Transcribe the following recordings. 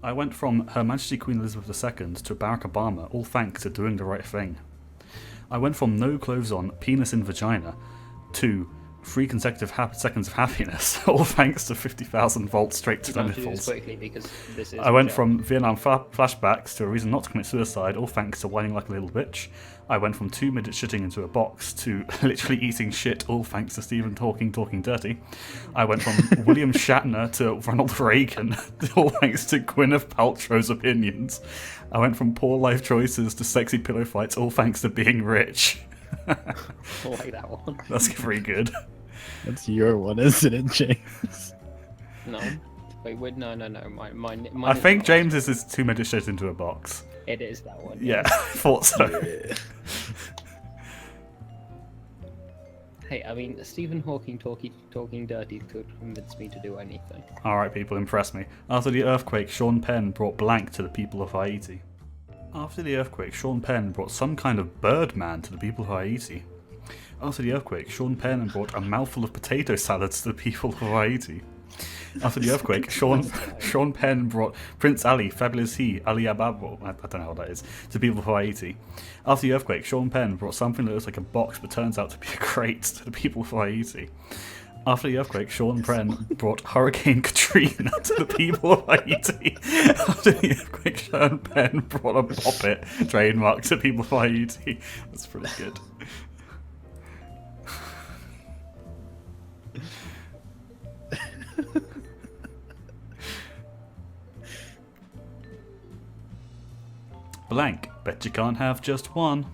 I went from Her Majesty Queen Elizabeth II to Barack Obama, all thanks to doing the right thing. I went from no clothes on, penis in vagina, to 3 consecutive seconds of happiness, all thanks to 50,000 volts straight to the nipples. Quickly because this is I went from Vietnam flashbacks to a reason not to commit suicide, all thanks to whining like a little bitch. I went from 2 midgets shitting into a box to literally eating shit, all thanks to Stephen talking dirty. I went from William Shatner to Ronald Reagan, all thanks to Gwyneth Paltrow's opinions. I went from poor life choices to sexy pillow fights, all thanks to being rich. I like that one. That's pretty good. That's your one, isn't it, James? No. Wait, no. Mine I think not. James's is 2 midgets shit into a box. It is that one. Yeah, I thought so. Yeah. Hey, I mean, Stephen Hawking talking dirty could convince me to do anything. Alright people, impress me. After the earthquake, Sean Penn brought blank to the people of Haiti. After the earthquake, Sean Penn brought some kind of Birdman to the people of Haiti. After the earthquake, Sean Penn brought a mouthful of potato salads to the people of Haiti. After the earthquake, Sean Penn brought Prince Ali, Fabulous He, Ali Ababo, I don't know what that is, to people of Haiti. After the earthquake, Sean Penn brought something that looks like a box but turns out to be a crate to the people of Haiti. After the earthquake, Sean Penn brought Hurricane Katrina to the people of Haiti. After the earthquake, Sean Penn brought a poppet trademark to people of Haiti. That's pretty good. Blank, bet you can't have just one.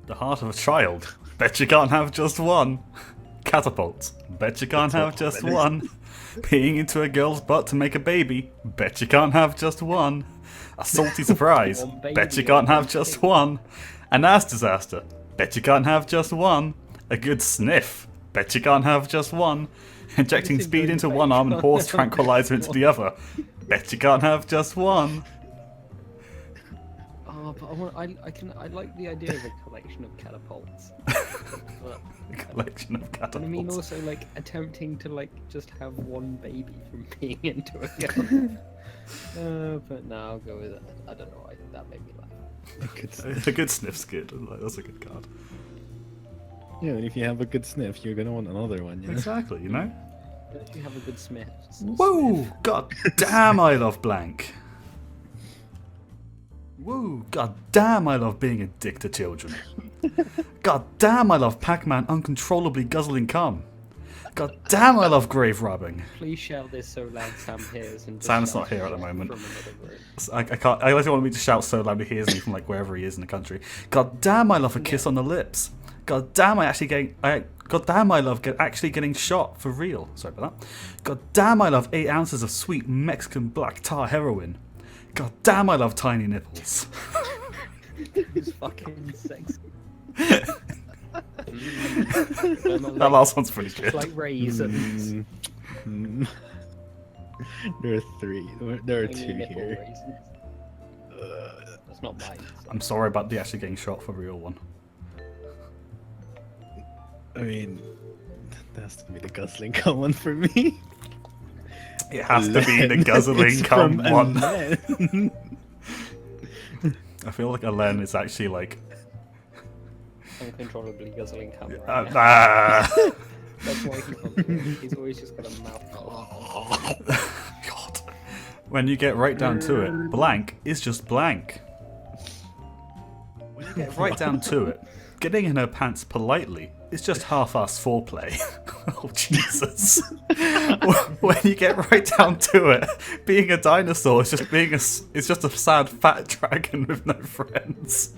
The heart of a child, bet you can't have just one. Catapult, bet you can't have just one. Peeing into a girl's butt to make a baby, bet you can't have just one. A salty surprise, bet you can't have just one. An ass disaster, bet you can't have just one. A good sniff, bet you can't have just one. Injecting speed into one arm and horse tranquilizer into the other, bet you can't have just one. Oh, but I like the idea of a collection of catapults. But, A collection of catapults. I mean, also like attempting to like just have one baby from peeing into a girl. But no, I'll go with it. I don't know. That made me laugh. A good sniff's good. That's a good card. Yeah, and if you have a good sniff, you're gonna want another one, you know? Exactly, you know? If you have a good sniff. Whoa! God damn, I love blank. Whoa! God damn, I love being a dick to children. God damn, I love Pac-Man uncontrollably guzzling cum. God damn, I love grave robbing. Please shout this so loud Sam hears. And Sam's not here at the moment. From another room. I can't. I don't want me to shout so loud he hears me from like wherever he is in the country. God damn, I love a kiss on the lips. God damn, God damn, I love actually getting shot for real. Sorry about that. God damn, I love 8 ounces of sweet Mexican black tar heroin. God damn, I love tiny nipples. It's fucking sexy. That last one's pretty good. It's like raisins. There are 3. There are Tiny 2 nipple here. raisins. That's not mine. So. I'm sorry about the actually getting shot for real one. I mean, that has to be the guzzling cum one for me. It has to be the guzzling It's cum from one. Alen. I feel like Alen is actually like. Uncontrollably guzzling cum. Right Uh, now. ah. That's why he can't do it. He's always just got a mouthful. God. When you get right down to it, blank is just blank. When you get right down to it, getting in her pants politely is just half-assed foreplay. Oh, Jesus. When you get right down to it, being a dinosaur is just a sad fat dragon with no friends.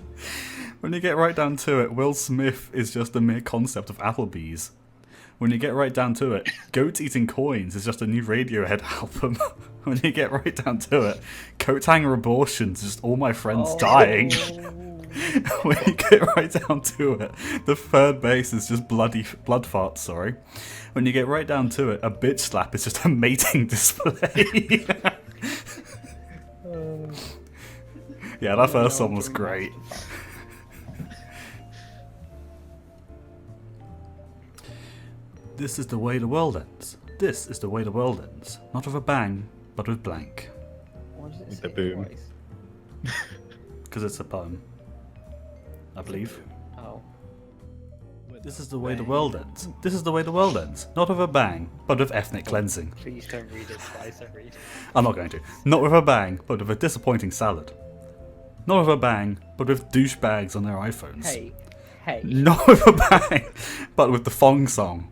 When you get right down to it, Will Smith is just a mere concept of Applebee's. When you get right down to it, Goat Eating Coins is just a new Radiohead album. When you get right down to it, Coat Hanger Abortions is just all my friends dying. When you get right down to it, the third base is just blood farts, sorry. When you get right down to it, a bitch slap is just a mating display. Yeah, that first one was great. This is the way the world ends. This is the way the world ends. Not with a bang, but with blank. Why does it With say the boom. twice? Because it's a poem. I believe. Oh. This is the way the world ends. This is the way the world ends. Not with a bang, but with ethnic cleansing. Please don't read it twice, I read. I'm not going to. Not with a bang, but with a disappointing salad. Not with a bang, but with douchebags on their iPhones. Hey. Not with a bang, but with the Fong song.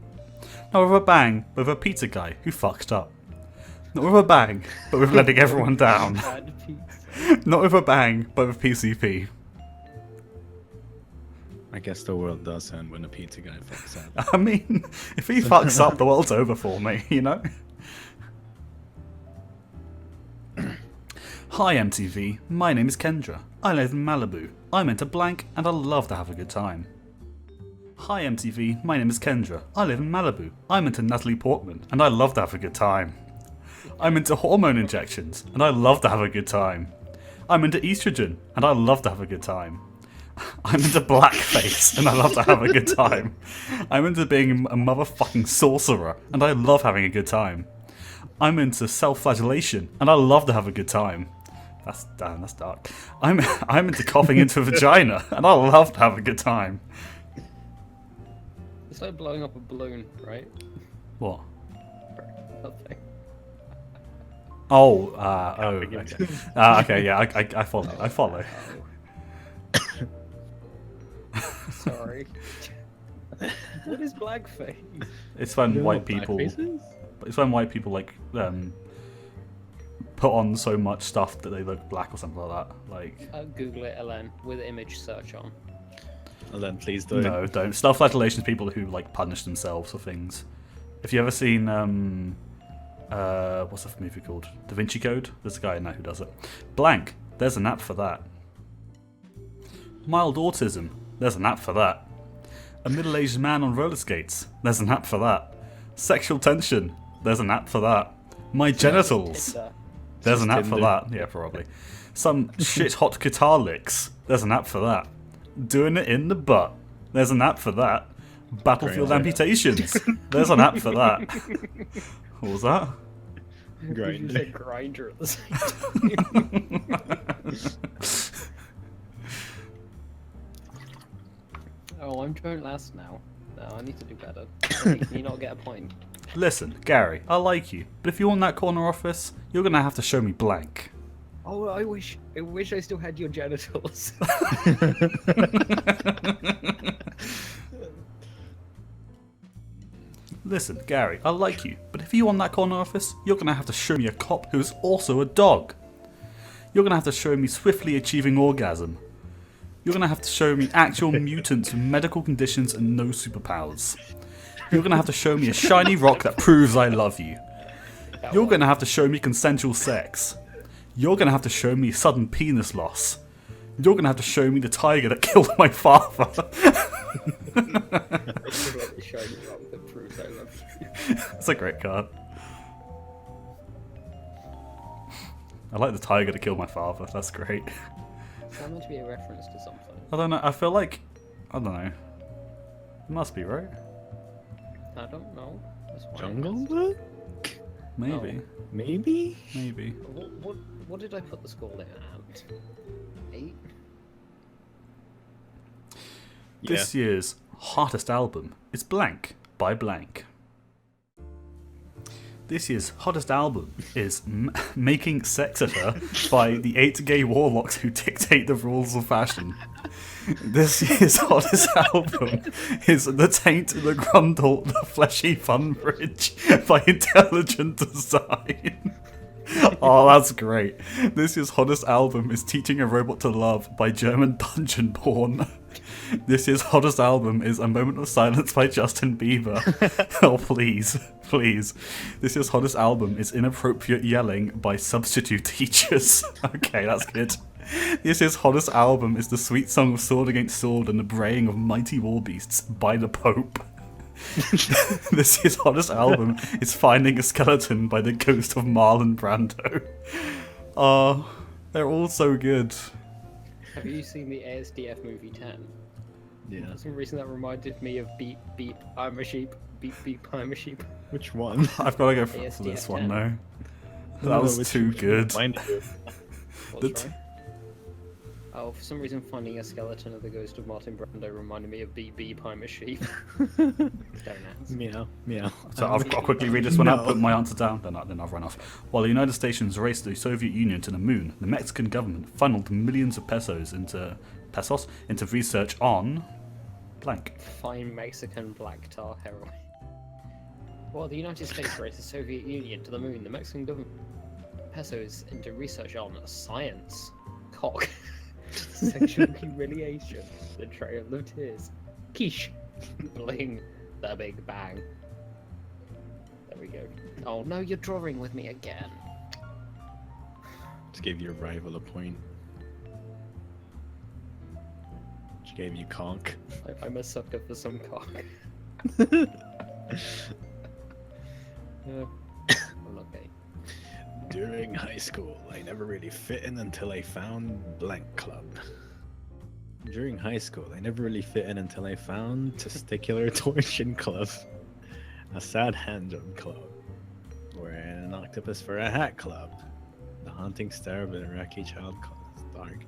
Not with a bang, but with a pizza guy who fucked up. Not with a bang, but with letting everyone down. Bad pizza. Not with a bang, but with PCP. I guess the world does end when a pizza guy fucks up. I mean, if he fucks up, the world's over for me, you know? Hi MTV, my name is Kendra. I live in Malibu. I'm into blank and I love to have a good time. Hi MTV, my name is Kendra. I live in Malibu. I'm into Natalie Portman and I love to have a good time. I'm into hormone injections and I love to have a good time. I'm into estrogen and I love to have a good time. I'm into blackface and I love to have a good time. I'm into being a motherfucking sorcerer and I love having a good time. I'm into self-flagellation and I love to have a good time. That's dark. I'm into coughing into a vagina and I love to have a good time. It's like blowing up a balloon, right? What? Nothing. Oh, okay. Okay, yeah, I follow. I follow. Sorry. What is blackface? It's when You know white what people. blackface is? It's when white people like put on so much stuff that they look black or something like that. Like Google it, Ellen, with image search on. Well then, please do. no, don't. Self-flagellation is people who like punish themselves for things. If you ever seen what's the movie called? Da Vinci Code. There's a guy in there who does it. Blank. There's an app for that. Mild autism. There's an app for that. A middle-aged man on roller skates. There's an app for that. Sexual tension. There's an app for that. My genitals. Tinder. There's an app for Tinder. that. Yeah, probably. Some shit hot guitar licks. There's an app for that. Doing it in the butt. There's an app for that. Battlefield Grinder. amputations. There's an app for that. What was that? You Grinder. said grinder at the same time. Oh, I'm going last now. No, I need to do better. Can you not get a point? Listen, Gary, I like you, but if you want that corner office, you're gonna have to show me blank. Oh, I wish I still had your genitals. Listen, Gary, I like you, but if you want that corner office, you're gonna have to show me a cop who is also a dog. You're gonna have to show me swiftly achieving orgasm. You're gonna have to show me actual mutants with medical conditions and no superpowers. You're gonna have to show me a shiny rock that proves I love you. You're gonna have to show me consensual sex. You're gonna have to show me sudden penis loss. You're gonna have to show me the tiger that killed my father. That's a great card. I like the tiger that killed my father. That's great. Is that meant to be a reference to something? I don't know. I feel like I don't know. It must be right. I don't know. That's why I Jungle asked. Book? Maybe. Maybe? Maybe. What did I put the score there at? 8? This year's hottest album is Blank by Blank. This year's hottest album is Making Sex of Her by the 8 gay warlocks who dictate the rules of fashion. This year's hottest album is The Taint, the Grundle, the Fleshy Fun Bridge by Intelligent Design. Oh, that's great. This year's hottest album is Teaching a Robot to Love by German Dungeon Porn. This year's hottest album is A Moment of Silence by Justin Bieber. Oh, please, please. This year's hottest album is Inappropriate Yelling by Substitute Teachers. Okay, that's good. This year's hottest album is The Sweet Song of Sword Against Sword and the Braying of Mighty War Beasts by the Pope. This year's hottest album is Finding a Skeleton by the Ghost of Marlon Brando. Oh, they're all so good. Have you seen the ASDF movie 10? Yeah. For some reason that reminded me of Beep Beep, I'm a sheep. Beep Beep, I'm a sheep. Which one? I've got to go for ASDF this one 10. though. That was too good. Mine too. was right. Oh, for some reason, finding a skeleton of the ghost of Martin Brando reminded me of BB Primer Sheep. Don't ask. Meow, meow. So I'll quickly read this one out, No. put my answer down, then I'll run off. While the United States raced the Soviet Union to the moon, the Mexican government funneled millions of pesos into research on blank. Fine Mexican black tar heroin. While the United States raced the Soviet Union to the moon, the Mexican government pesos into research on science, cock, sexual humiliation, the trail of tears, quiche, bling, the Big Bang. There we go. Oh no, you're drawing with me again. Just gave your rival a point. She gave you conk. I'm a sucker for some cock. Okay. During high school, I never really fit in until I found blank club. During high school, I never really fit in until I found testicular torsion club, a sad handjob club, or an octopus for a hat club, the haunting stare of an Iraqi child called dark,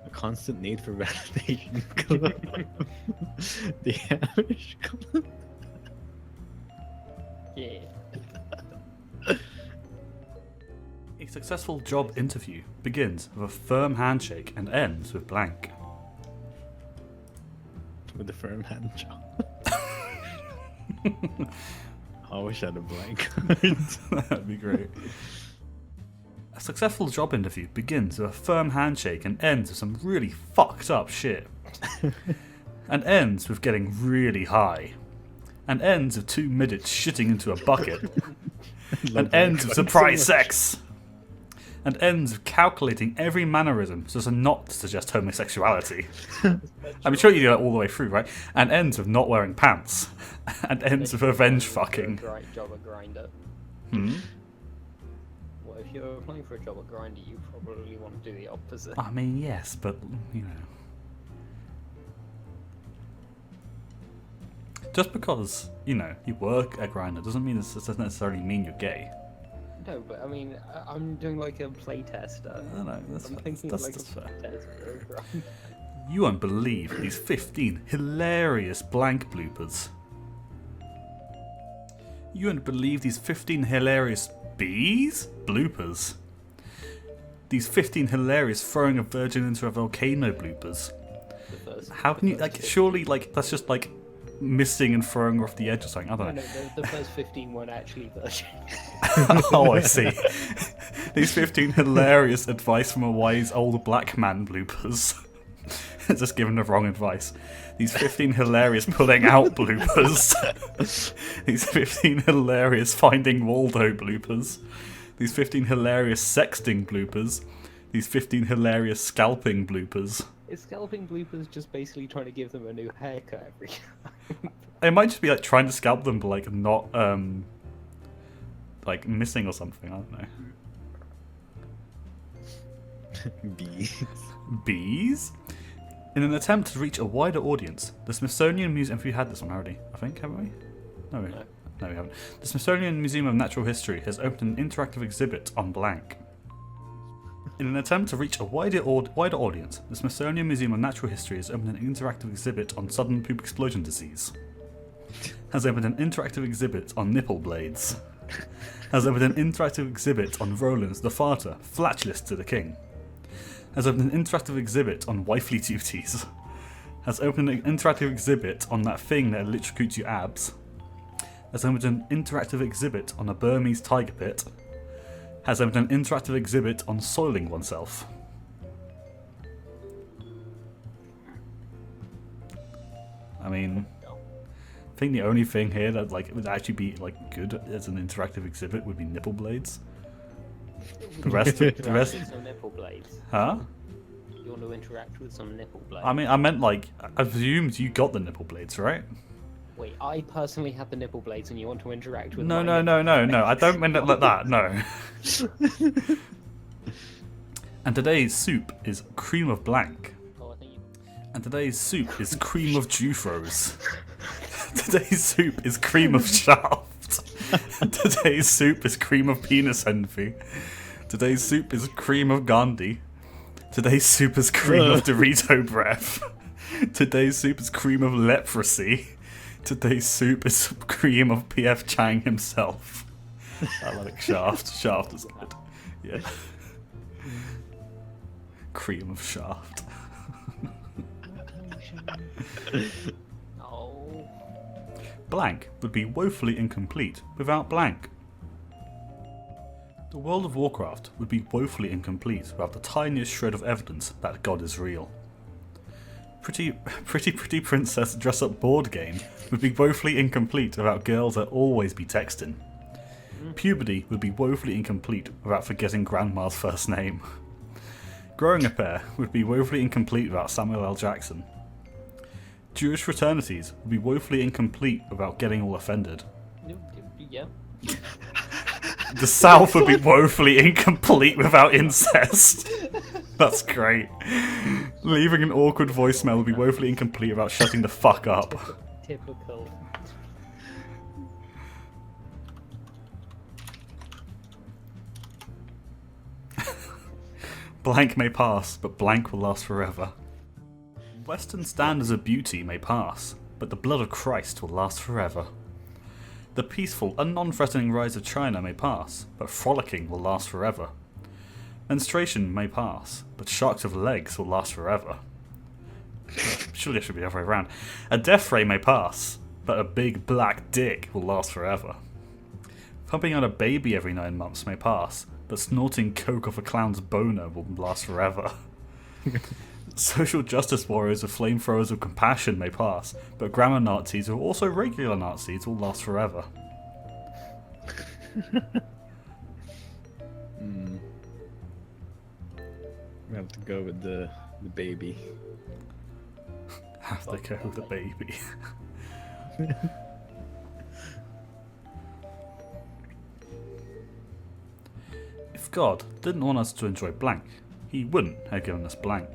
a constant need for validation club, the Amish club. Yeah. A successful job interview begins with a firm handshake and ends with blank. With a firm hand job. I wish I had a blank. That'd be great. A successful job interview begins with a firm handshake and ends with some really fucked up shit. And ends with getting really high. And ends with two midgets shitting into a bucket. And ends with surprise sex. And ends with calculating every mannerism so as not to suggest homosexuality. I'm sure you do that all the way through, right? And ends with not wearing pants. And ends with revenge fucking. Right job at Grinder. Hmm? Well, if you're applying for a job at Grinder, you probably want to do the opposite. I mean, yes, but, you know. Just because, you know, you work at Grindr doesn't mean it doesn't necessarily mean you're gay. No, but I mean, I'm doing like a play test. I don't know, that's I'm fair. thinking That's like a fair. play test for Grindr. You won't believe these 15 hilarious blank bloopers. You won't believe these 15 hilarious bees bloopers. These 15 hilarious throwing a virgin into a volcano bloopers. How can you, like, surely, like, that's just like missing and throwing her off the edge or something. I don't know. No, the first 15 weren't actually virgin. Oh, I see. These 15 hilarious advice from a wise old black man bloopers. Just giving the wrong advice. These 15 hilarious pulling out bloopers. These 15 hilarious finding Waldo bloopers. These 15 hilarious sexting bloopers. These 15 hilarious scalping bloopers. Is scalping bloopers just basically trying to give them a new haircut every time? It might just be like trying to scalp them, but like not like missing or something. I don't know. Bees. Bees? In an attempt to reach a wider audience, the Smithsonian Museum. Have we had this one already? I think, haven't we? No, we haven't. The Smithsonian Museum of Natural History has opened an interactive exhibit on blank. In an attempt to reach a wider audience, the Smithsonian Museum of Natural History has opened an interactive exhibit on sudden poop explosion disease. Has opened an interactive exhibit on nipple blades. Has opened an interactive exhibit on Roland's the Farter, flatulence to the king. Has opened an interactive exhibit on wifely duties. Has opened an interactive exhibit on that thing that electrocutes your abs. Has opened an interactive exhibit on a Burmese tiger pit. Has opened an interactive exhibit on soiling oneself. I mean, I think the only thing here that like would actually be like good as an interactive exhibit would be nipple blades. The rest, Some nipple blades. huh? You want to interact with some nipple blades? I mean, I meant like I presumed you got the nipple blades, right? Wait, I personally have the nipple blades, and you want to interact with? No, my no, nipple no, no, no. I blades? don't mean it like that. No. And today's soup is cream of blank. Oh, I think you... And today's soup is cream of Jufros. Today's soup is cream of shaft. Today's soup is cream of penis envy. Today's soup is cream of Gandhi. Today's soup is cream of Dorito breath. Today's soup is cream of leprosy. Today's soup is cream of P.F. Chang himself. I like Shaft. Shaft is good. Yeah. Cream of Shaft. Oh. Blank would be woefully incomplete without blank. The World of Warcraft would be woefully incomplete without the tiniest shred of evidence that God is real. Pretty Princess Dress Up board game would be woefully incomplete without girls that always be texting. Puberty would be woefully incomplete without forgetting Grandma's first name. Growing a pair would be woefully incomplete without Samuel L. Jackson. Jewish fraternities would be woefully incomplete without getting all offended. Yeah. The South would be woefully incomplete without incest. That's great. Leaving an awkward voicemail would be woefully incomplete without shutting the fuck up. Typical. Blank may pass, but blank will last forever. Western standards of beauty may pass, but the blood of Christ will last forever. The peaceful and non-threatening rise of China may pass, but frolicking will last forever. Menstruation may pass, but sharks with legs will last forever. Surely it should be the other way around. A death ray may pass, but a big black dick will last forever. Pumping out a baby every 9 months may pass, but snorting coke off a clown's boner will last forever. Social justice warriors with flamethrowers of compassion may pass, but grammar Nazis who are also regular Nazis will last forever. We have to go with the baby. Have to go with the baby. If God didn't want us to enjoy blank, he wouldn't have given us blank.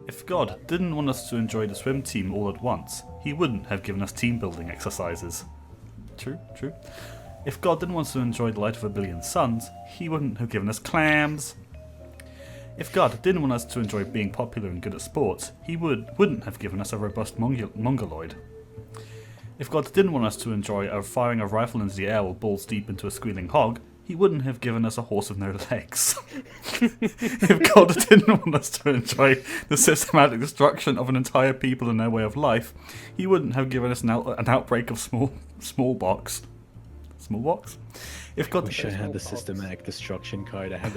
If God didn't want us to enjoy the swim team all at once, he wouldn't have given us team building exercises. True, true. If God didn't want us to enjoy the light of a billion suns, he wouldn't have given us clams. If God didn't want us to enjoy being popular and good at sports, he wouldn't have given us a robust mongoloid. If God didn't want us to enjoy firing a rifle into the air while balls deep into a squealing hog, he wouldn't have given us a horse with no legs. If God didn't want us to enjoy the systematic destruction of an entire people and their way of life, he wouldn't have given us an outbreak of smallpox. Smallpox? If God Wish I had the systematic destruction card. I have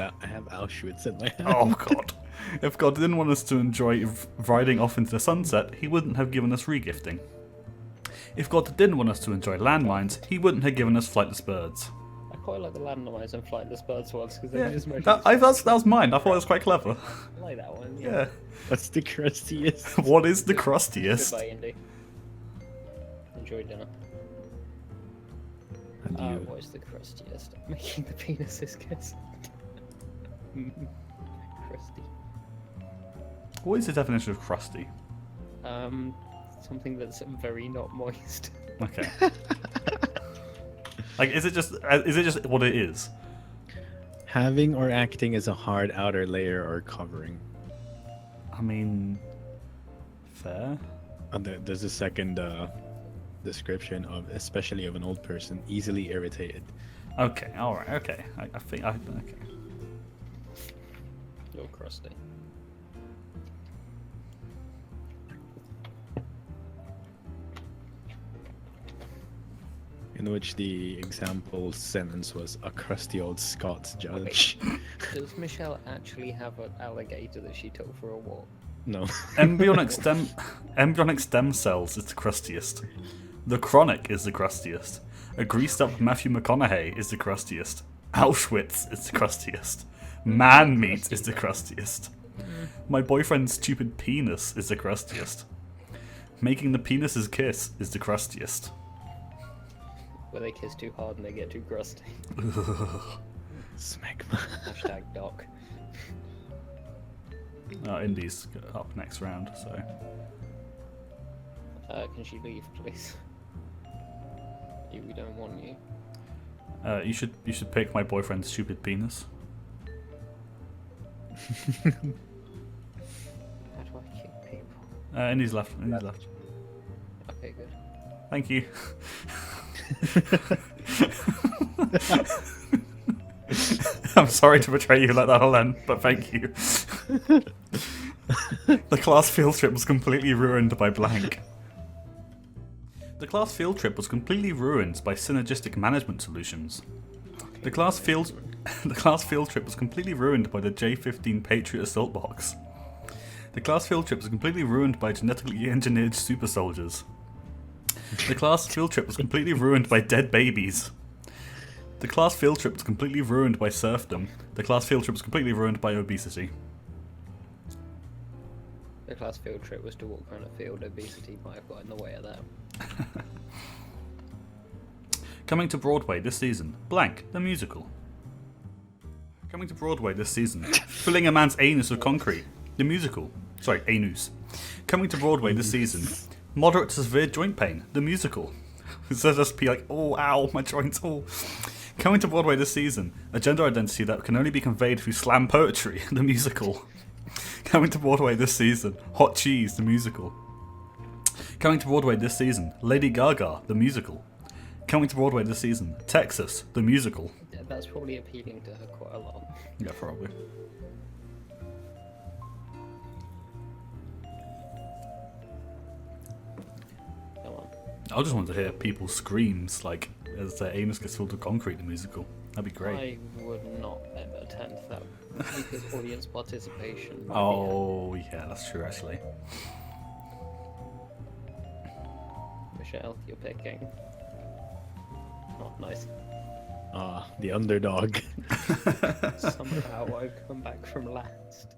Auschwitz in my hand. Oh God. If God didn't want us to enjoy riding off into the sunset, he wouldn't have given us regifting. If God didn't want us to enjoy landmines, he wouldn't have given us flightless birds. I quite like the landmines and flightless birds ones because they Yeah, just make that was mine. I thought it was quite clever. I like that one. Yeah. That's the crustiest. What is the crustiest? Goodbye, Indy. Enjoy dinner. And What is the crustiest? Making the penises kiss. Crusty. What is the definition of crusty? Something that's very not moist. Okay. Like, is it just what it is? having or acting as a hard outer layer or covering. I mean, fair. And there's a second description of, especially of an old person, easily irritated. Okay, all right, okay. I think okay. You're crusty. In which the example sentence was a crusty old Scots judge. Does Michelle actually have an alligator that she took for a walk? No. Embryonic stem cells is the crustiest. The chronic is the crustiest. A greased up Matthew McConaughey is the crustiest. Auschwitz is the crustiest. Man meat is the crustiest. My boyfriend's stupid penis is the crustiest. Making the penises kiss is the crustiest. Where they kiss too hard and they get too crusty. Smegma. Hashtag doc. Indy's up next round, so. Can she leave, please? We don't want you. You should pick my boyfriend's stupid penis. How do I kick people? In his left. In his left. Okay, good. Thank you. I'm sorry to betray you like that, Helen, but thank you. The class field trip was completely ruined by blank. The class field trip was completely ruined by synergistic management solutions. The class field trip was completely ruined by the J-15 Patriot assault box. The class field trip was completely ruined by genetically engineered super soldiers. The class field trip was completely ruined by dead babies. The class field trip was completely ruined by serfdom. The class field trip was completely ruined by obesity. The class field trip was to what kind of field obesity might have got in the way of that. Coming to Broadway this season, blank, the musical. Coming to Broadway this season, filling a man's anus with concrete, the musical. Sorry, anus. Coming to Broadway this season, moderate to severe joint pain, the musical. So just be like, oh, ow, my joints, oh. Coming to Broadway this season, a gender identity that can only be conveyed through slam poetry, the musical. Coming to Broadway this season, Hot Cheese, the musical. Coming to Broadway this season, Lady Gaga, the musical. Coming to Broadway this season, Texas, the musical. Yeah, that's probably appealing to her quite a lot. Yeah, probably. Come on. I just want to hear people's screams, like, as their anus gets filled with concrete, the musical. That'd be great. I would not ever attend that because audience participation. Oh, yeah, that's true, actually. Michelle, you're picking. Oh, nice. The underdog. Somehow I've come back from last.